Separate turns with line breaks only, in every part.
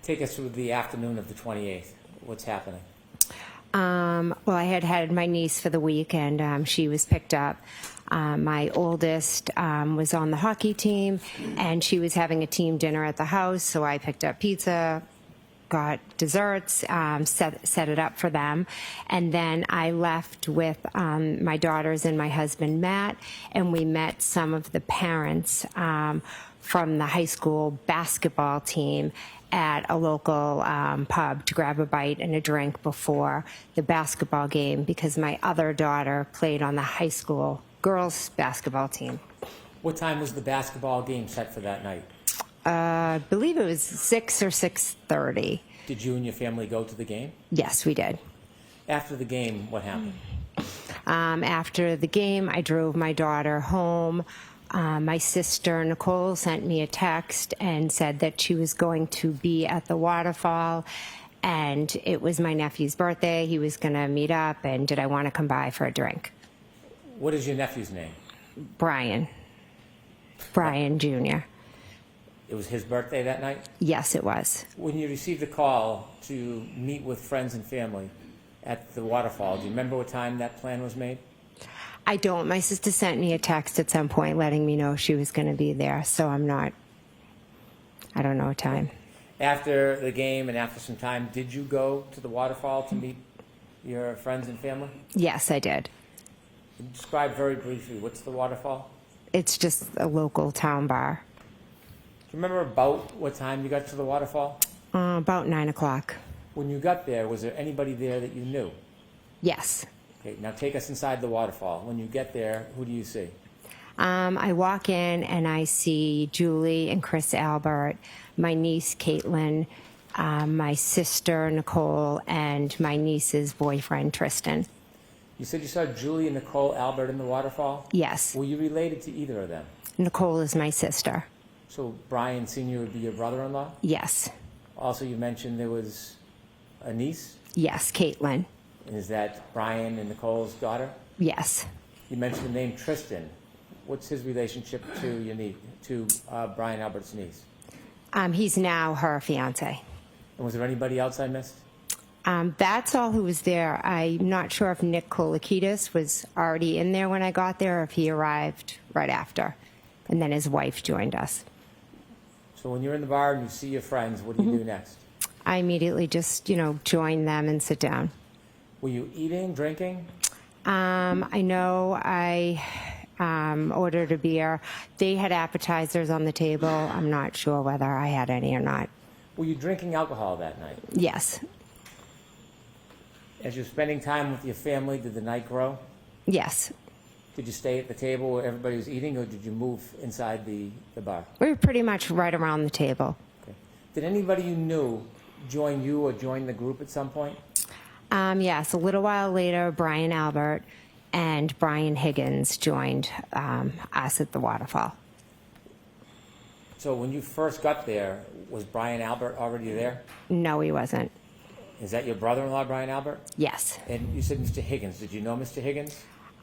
Take us through the afternoon of the 28th. What's happening?
Well, I had my niece for the week, and she was picked up. My oldest was on the hockey team, and she was having a team dinner at the house, so I picked up pizza, got desserts, set it up for them, and then I left with my daughters and my husband, Matt, and we met some of the parents from the high school basketball team at a local pub to grab a bite and a drink before the basketball game because my other daughter played on the high school girls basketball team.
What time was the basketball game set for that night?
I believe it was 6 or 6:30.
Did you and your family go to the game?
Yes, we did.
After the game, what happened?
After the game, I drove my daughter home. My sister, Nicole, sent me a text and said that she was going to be at the Waterfall, and it was my nephew's birthday. He was going to meet up, and did I want to come by for a drink?
What is your nephew's name?
Brian Jr.
It was his birthday that night?
Yes, it was.
When you received a call to meet with friends and family at the Waterfall, do you remember what time that plan was made?
I don't. My sister sent me a text at some point letting me know she was going to be there, so I don't know a time.
After the game and after some time, did you go to the Waterfall to meet your friends and family?
Yes, I did.
Describe very briefly, what's the Waterfall?
It's just a local town bar.
Do you remember about what time you got to the Waterfall?
About 9 o'clock.
When you got there, was there anybody there that you knew?
Yes.
Okay, now take us inside the Waterfall. When you get there, who do you see?
I walk in and I see Julie and Chris Albert, my niece Caitlin, my sister Nicole, and my niece's boyfriend Tristan.
You said you saw Julie and Nicole Albert in the Waterfall?
Yes.
Were you related to either of them?
Nicole is my sister.
So Brian Sr. would be your brother-in-law?
Yes.
Also, you mentioned there was a niece?
Yes, Caitlin.
And is that Brian and Nicole's daughter?
Yes.
You mentioned the name Tristan. What's his relationship to your niece, to Brian Albert's niece?
He's now her fiance.
And was there anybody else I missed?
That's all who was there. I'm not sure if Nick Kolakidis was already in there when I got there or if he arrived right after. And then his wife joined us.
So when you're in the bar and you see your friends, what do you do next?
I immediately just, join them and sit down.
Were you eating, drinking?
I know I ordered a beer. They had appetizers on the table. I'm not sure whether I had any or not.
Were you drinking alcohol that night?
Yes.
As you're spending time with your family, did the night grow?
Yes.
Did you stay at the table where everybody was eating, or did you move inside the bar?
We were pretty much right around the table.
Okay. Did anybody you knew join you or join the group at some point?
Yes, a little while later, Brian Albert and Brian Higgins joined us at the Waterfall.
So when you first got there, was Brian Albert already there?
No, he wasn't.
Is that your brother-in-law, Brian Albert?
Yes.
And you said Mr. Higgins. Did you know Mr. Higgins?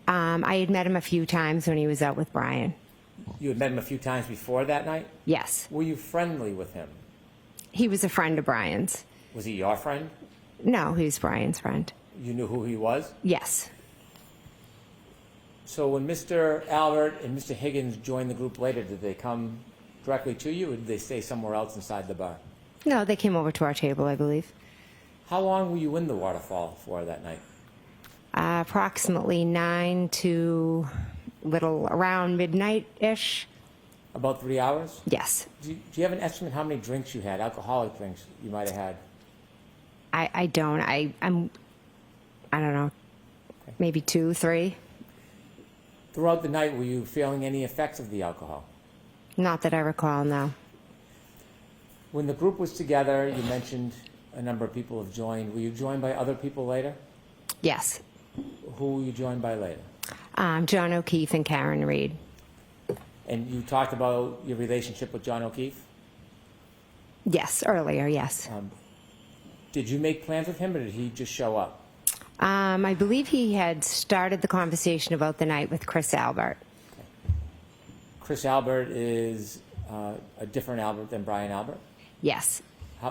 I had met him a few times when he was out with Brian.
You had met him a few times before that night?
Yes.
Were you friendly with him?
He was a friend of Brian's.
Was he your friend?
No, he was Brian's friend.
You knew who he was?
Yes.
So when Mr. Albert and Mr. Higgins joined the group later, did they come directly to you, or did they stay somewhere else inside the bar?
No, they came over to our table, I believe.
How long were you in the Waterfall for that night?
Approximately 9 to little around midnight-ish.
About 3 hours?
Yes.
Do you have an estimate how many drinks you had, alcoholic drinks you might have had?
I don't. I don't know, maybe 2, 3.
Throughout the night, were you feeling any effects of the alcohol?
Not that I recall, no.
When the group was together, you mentioned a number of people have joined. Were you joined by other people later?
Yes.
Who were you joined by later?
John O'Keefe and Karen Reed.
And you talked about your relationship with John O'Keefe?
Yes, earlier, yes.
Did you make plans with him, or did he just show up?
I believe he had started the conversation about the night with Chris Albert.
Okay. Chris Albert is a different Albert than Brian Albert?
Yes.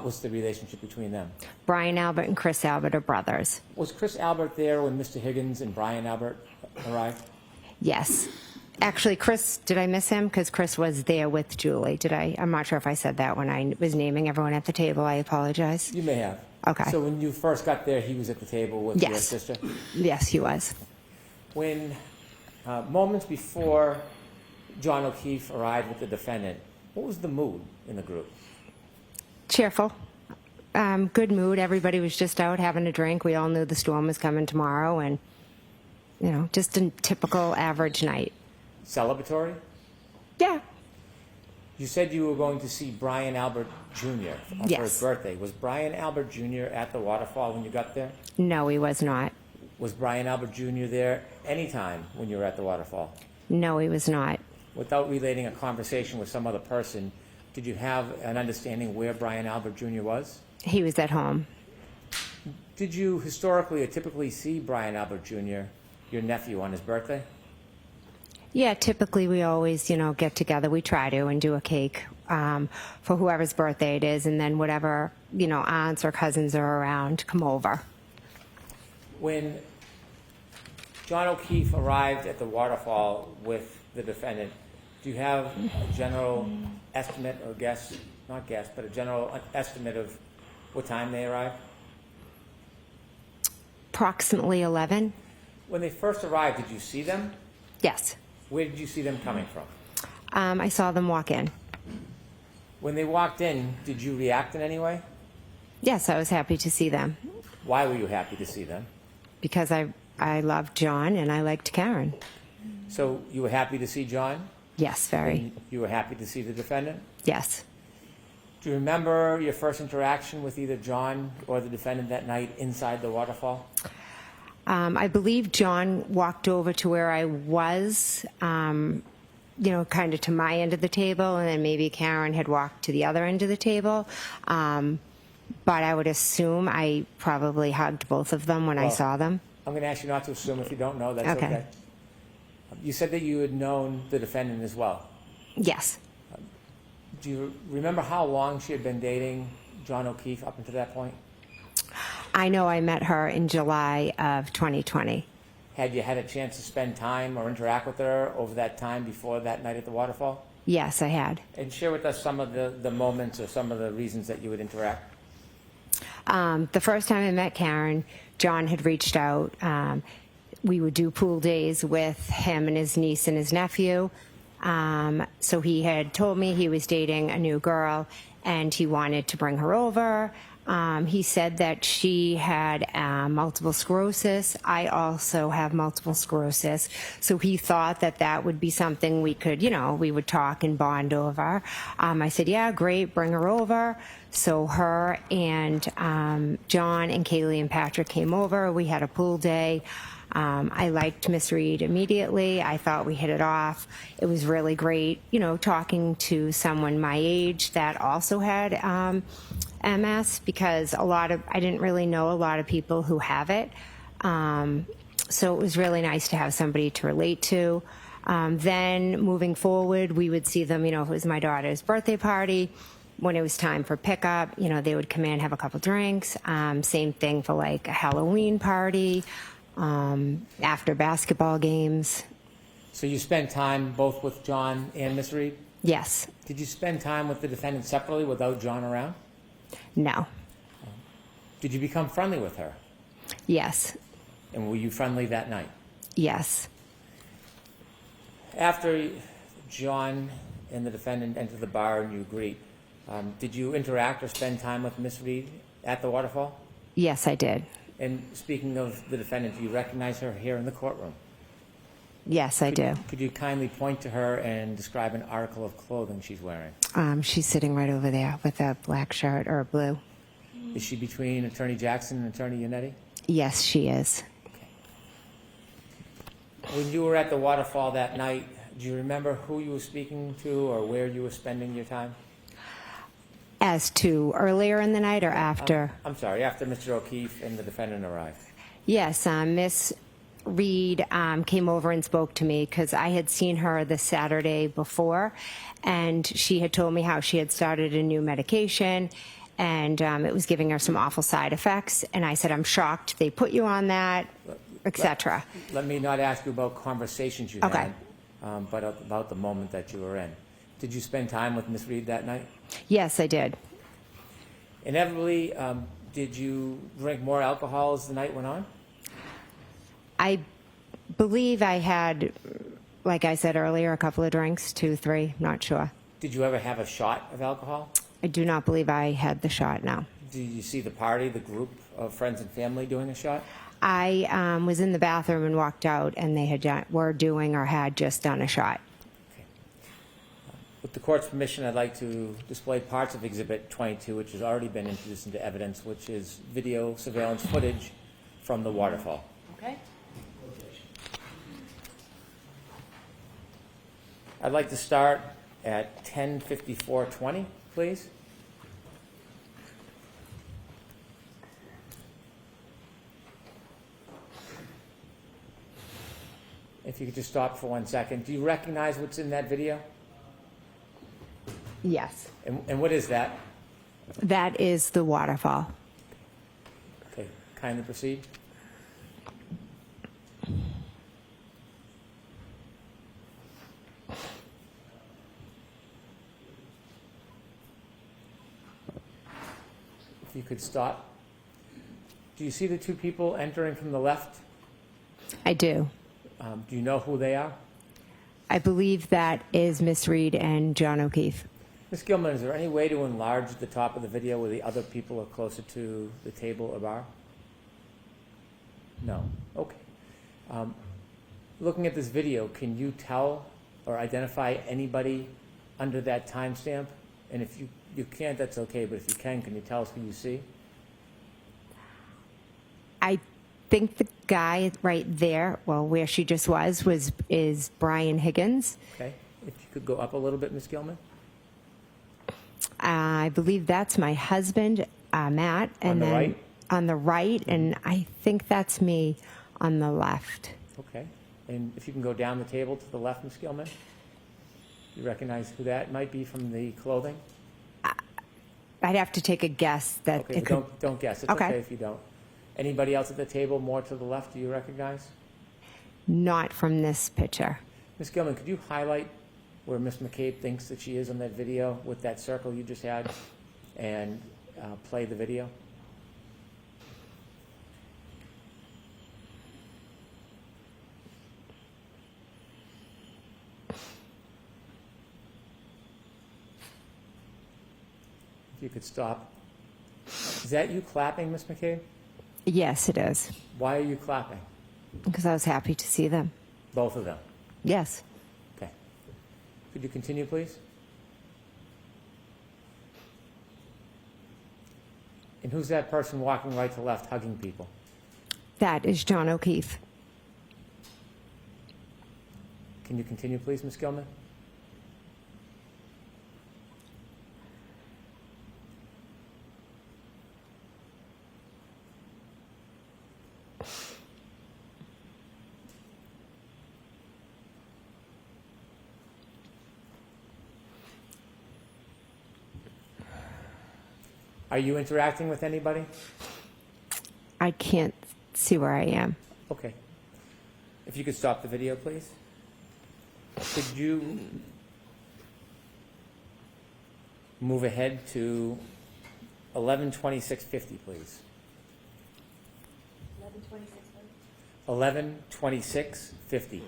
What's the relationship between them?
Brian Albert and Chris Albert are brothers.
Was Chris Albert there when Mr. Higgins and Brian Albert arrived?
Yes. Actually, Chris, did I miss him? Because Chris was there with Julie. Did I? I'm not sure if I said that when I was naming everyone at the table. I apologize.
You may have.
Okay.
So when you first got there, he was at the table with your
Yes.
sister?
Yes, he was.
When moments before John O'Keefe arrived with the defendant, what was the mood in the group?
Cheerful. Good mood. Everybody was just out having a drink. We all knew the storm was coming tomorrow, and, just a typical average night.
Celebratory?
Yeah.
You said you were going to see Brian Albert Jr. for
Yes.
his birthday. Was Brian Albert Jr. at the Waterfall when you got there?
No, he was not.
Was Brian Albert Jr. there anytime when you were at the Waterfall?
No, he was not.
Without relating a conversation with some other person, did you have an understanding where Brian Albert Jr. was?
He was at home.
Did you historically or typically see Brian Albert Jr., your nephew, on his birthday?
Yeah, typically we always, get together. We try to and do a cake for whoever's birthday it is, and then whatever, aunts or cousins are around come over.
When John O'Keefe arrived at the Waterfall with the defendant, do you have a general estimate or guess, not guess, but a general estimate of what time they arrived?
Approximately 11.
When they first arrived, did you see them?
Yes.
Where did you see them coming from?
I saw them walk in.
When they walked in, did you react in any way?
Yes, I was happy to see them
Why were you happy to see them?
because I loved John and I liked Karen.
So you were happy to see John?
Yes, very.
And you were happy to see the defendant?
Yes.
Do you remember your first interaction with either John or the defendant that night inside the Waterfall?
I believe John walked over to where I was, kind of to my end of the table, and then maybe Karen had walked to the other end of the table. But I would assume I probably hugged both of them when I saw them.
I'm going to ask you not to assume if you don't know. That's
Okay.
okay. You said that you had known the defendant as well.
Yes.
Do you remember how long she had been dating John O'Keefe up until that point?
I know I met her in July of 2020.
Had you had a chance to spend time or interact with her over that time before that night at the Waterfall?
Yes, I had.
And share with us some of the moments or some of the reasons that you would interact.
The first time I met Karen, John had reached out. We would do pool days with him and his niece and his nephew. So he had told me he was dating a new girl and he wanted to bring her over. He said that she had multiple sclerosis. I also have multiple sclerosis. So he thought that that would be something we could, we would talk and bond over. I said, yeah, great, bring her over. So her and John and Kaylee and Patrick came over. We had a pool day. I liked Miss Reed immediately. I thought we hit it off. It was really great, talking to someone my age that also had MS, because I didn't really know a lot of people who have it. So it was really nice to have somebody to relate to. Then moving forward, we would see them, if it was my daughter's birthday party. When it was time for pickup, they would come in, have a couple drinks. Same thing for like a Halloween party. After basketball games.
So you spent time both with John and Miss Reed?
Yes.
Did you spend time with the defendant separately without John around?
No.
Did you become friendly with her?
Yes.
And were you friendly that night?
Yes.
After John and the defendant enter the bar and you greet, did you interact or spend time with Miss Reed at the Waterfall?
Yes, I did.
And speaking of the defendant, do you recognize her here in the courtroom?
Yes, I do.
Could you kindly point to her and describe an article of clothing she's wearing?
She's sitting right over there with a black shirt or a blue.
Is she between Attorney Jackson and Attorney Yannetti?
Yes, she is.
When you were at the Waterfall that night, do you remember who you were speaking to or where you were spending your time?
As to earlier in the night or after?
I'm sorry, after Mr. O'Keefe and the defendant arrived.
Yes, Miss Reed came over and spoke to me because I had seen her the Saturday before, and she had told me how she had started a new medication, and it was giving her some awful side effects. And I said, I'm shocked they put you on that, etc.
Let me not ask you about conversations you
Okay.
had, but about the moment that you were in. Did you spend time with Miss Reed that night?
Yes, I did.
Inevitably, did you drink more alcohol as the night went on?
I believe I had, like I said earlier, a couple of drinks, 2, 3, not sure.
Did you ever have a shot of alcohol?
I do not believe I had the shot, no.
Did you see the party, the group of friends and family doing a shot?
I was in the bathroom and walked out, and they were doing or had just done a shot.
Okay. With the court's permission, I'd like to display parts of Exhibit 22, which has already been introduced into evidence, which is video surveillance footage from the waterfall.
Okay.
I'd like to start at 10:54:20, please. If you could just stop for 1 second. Do you recognize what's in that video?
Yes.
And what is that?
That is the waterfall.
Okay, kindly proceed. If you could stop. Do you see the two people entering from the left?
I do.
Do you know who they are?
I believe that is Miss Reed and John O'Keefe.
Ms. Gilman, is there any way to enlarge the top of the video where the other people are closer to the table or bar? No. Okay. Looking at this video, can you tell or identify anybody under that timestamp? And if you can't, that's okay, but if you can you tell us who you see?
I think the guy right there, well, where she just is Brian Higgins.
Okay. If you could go up a little bit, Ms. Gilman.
I believe that's my husband, Matt. And
On the
then
right?
On the right, and I think that's me on the left.
Okay. And if you can go down the table to the left, Ms. Gilman. You recognize who that might be from the clothing?
I'd have to take a guess that
Okay,
it
but
could.
don't guess. It's
Okay.
okay if you don't. Anybody else at the table more to the left do you recognize?
Not from this picture.
Ms. Gilman, could you highlight where Ms. McCabe thinks that she is on that video with that circle you just had and play the video? If you could stop. Is that you clapping, Ms. McCabe?
Yes, it is,
Why are you clapping?
because I was happy to see them.
Both of them.
Yes.
Okay. Could you continue, please? And who's that person walking right to left hugging people?
That is John O'Keefe.
Can you continue, please, Ms. Gilman? Are you interacting with anybody?
I can't see where I am.
Okay. If you could stop the video, please. Could you move ahead to 11:26:50, please? 11:26:50.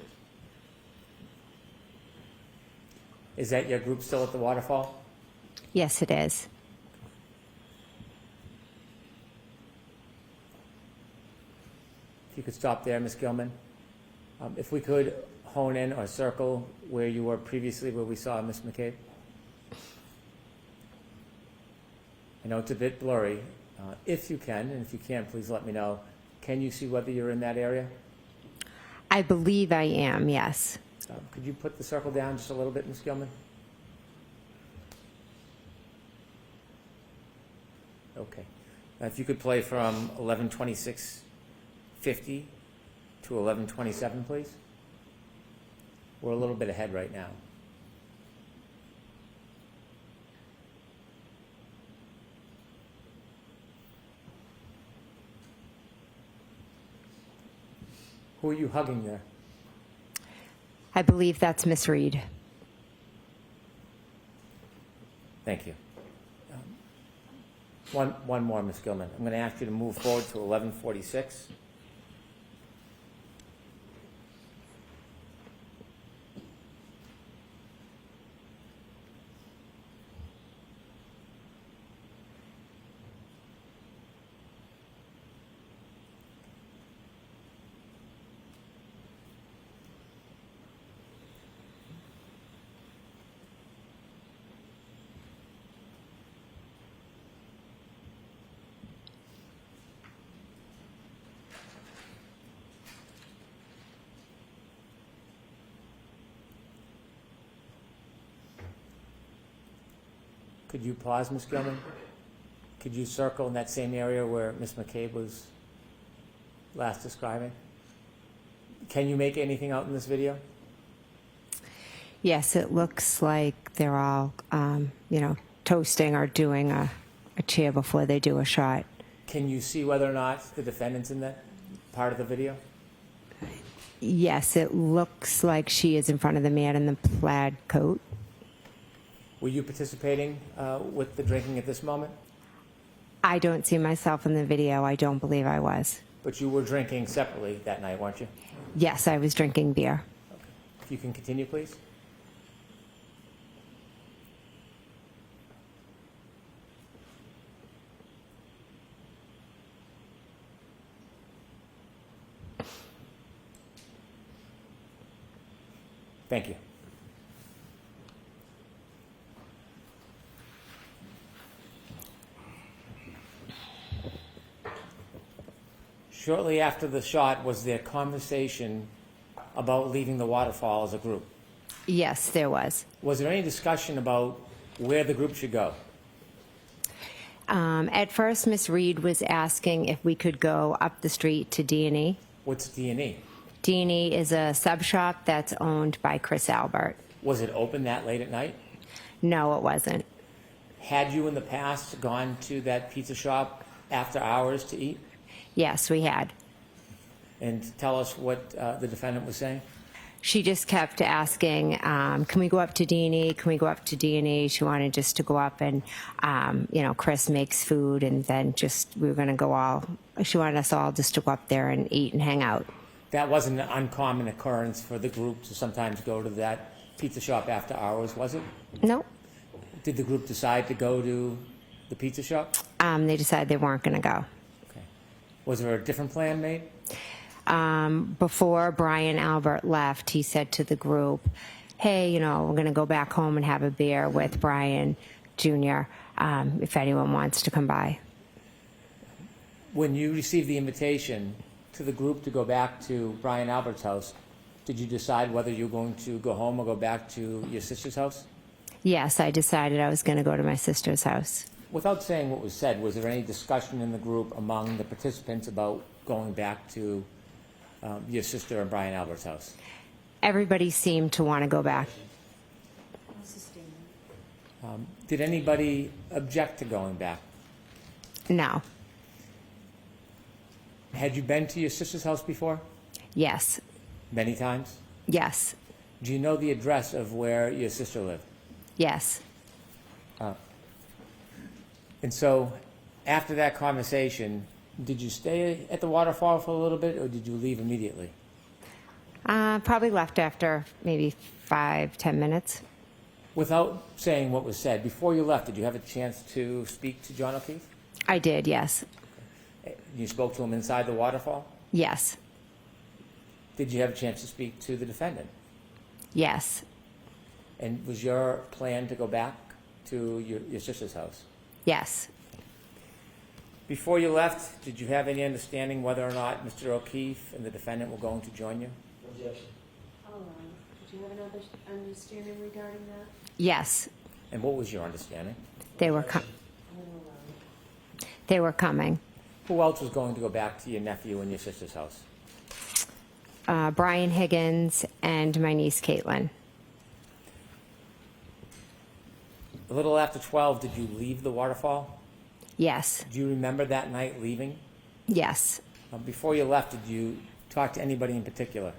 Is that your group still at the waterfall?
Yes, it is.
If you could stop there, Ms. Gilman. If we could hone in or circle where you were previously, where we saw Ms. McCabe. I know it's a bit blurry. If you can, and if you can't, please let me know. Can you see whether you're in that area?
I believe I am, yes.
Could you put the circle down just a little bit, Ms. Gilman? Okay. If you could play from 11:26:50 to 11:27, please. We're a little bit ahead right now. Who are you hugging there?
I believe that's Miss Reed.
Thank you. One more, Ms. Gilman. I'm going to ask you to move forward to 1146. Could you pause, Ms. Gilman? Could you circle in that same area where Ms. McCabe was last describing? Can you make anything out in this video?
Yes, it looks like they're all, toasting or doing a cheer before they do a shot.
Can you see whether or not the defendant's in that part of the video?
Yes, it looks like she is in front of the man in the plaid coat.
Were you participating with the drinking at this moment?
I don't see myself in the video. I don't believe I was.
But you were drinking separately that night, weren't you?
Yes, I was drinking beer.
If you can continue, please. Thank you. Shortly after the shot, was there conversation about leaving the waterfall as a group?
Yes, there was.
Was there any discussion about where the group should go?
At first, Miss Reed was asking if we could go up the street to D&E.
What's D&E?
D&E is a sub shop that's owned by Chris Albert.
Was it open that late at night?
No, it wasn't.
Had you in the past gone to that pizza shop after hours to eat?
Yes, we had.
And tell us what the defendant was saying?
She just kept asking, can we go up to D&E? Can we go up to D&E? She wanted just to go up and, Chris makes food, and then we were going to go all, she wanted us all just to go up there and eat and hang out.
That wasn't an uncommon occurrence for the group to sometimes go to that pizza shop after hours, was it?
No.
Did the group decide to go to the pizza shop?
They decided they weren't going to go.
Okay. Was there a different plan made?
Before Brian Albert left, he said to the group, hey, we're going to go back home and have a beer with Brian Jr. If anyone wants to come by.
When you received the invitation to the group to go back to Brian Albert's house, did you decide whether you were going to go home or go back to your sister's house?
Yes, I decided I was going to go to my sister's house.
Without saying what was said, was there any discussion in the group among the participants about going back to your sister and Brian Albert's house?
Everybody seemed to want to go back.
Did anybody object to going back?
No.
Had you been to your sister's house before?
Yes.
Many times?
Yes.
Do you know the address of where your sister lived?
Yes.
And so, after that conversation, did you stay at the waterfall for a little bit, or did you leave immediately?
Probably left after maybe 5-10 minutes.
Without saying what was said, before you left, did you have a chance to speak to John O'Keefe?
I did, yes.
You spoke to him inside the waterfall?
Yes.
Did you have a chance to speak to the defendant?
Yes.
And was your plan to go back to your sister's house?
Yes.
Before you left, did you have any understanding whether or not Mr. O'Keefe and the defendant were going to join you?
Objection. Hold on. Did you have another understanding regarding that?
Yes.
And what was your understanding?
They were coming.
Who else was going to go back to your nephew and your sister's house?
Brian Higgins and my niece Caitlin.
A little after 12, did you leave the waterfall?
Yes.
Do you remember that night leaving?
Yes.
Before you left, did you talk to anybody in particular?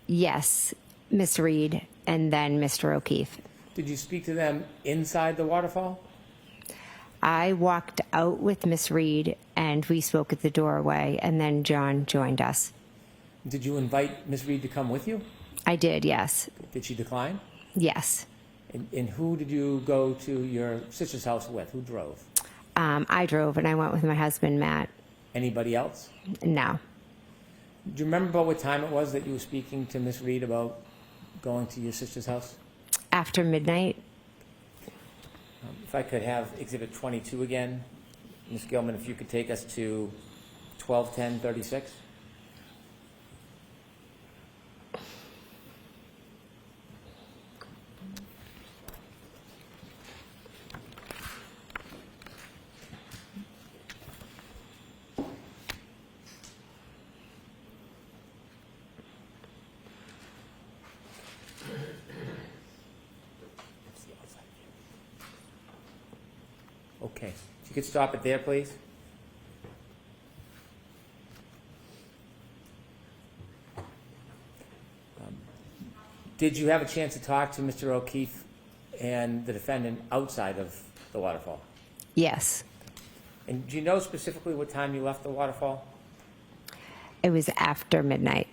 Yes, Miss Reed and then Mr. O'Keefe.
Did you speak to them inside the waterfall?
I walked out with Miss Reed and we spoke at the doorway, and then John joined us.
Did you invite Ms. Reed to come with you?
I did, yes.
Did she decline?
Yes.
And who did you go to your sister's house with? Who drove?
I drove and I went with my husband, Matt.
Anybody else?
No.
Do you remember about what time it was that you were speaking to Ms. Reed about going to your sister's house?
After midnight?
If I could have Exhibit 22 again. Ms. Gilman, if you could take us to 12:10:36. Okay, if you could stop it there, please. Did you have a chance to talk to Mr. O'Keefe and the defendant outside of the waterfall?
Yes.
And do you know specifically what time you left the waterfall?
It was after midnight.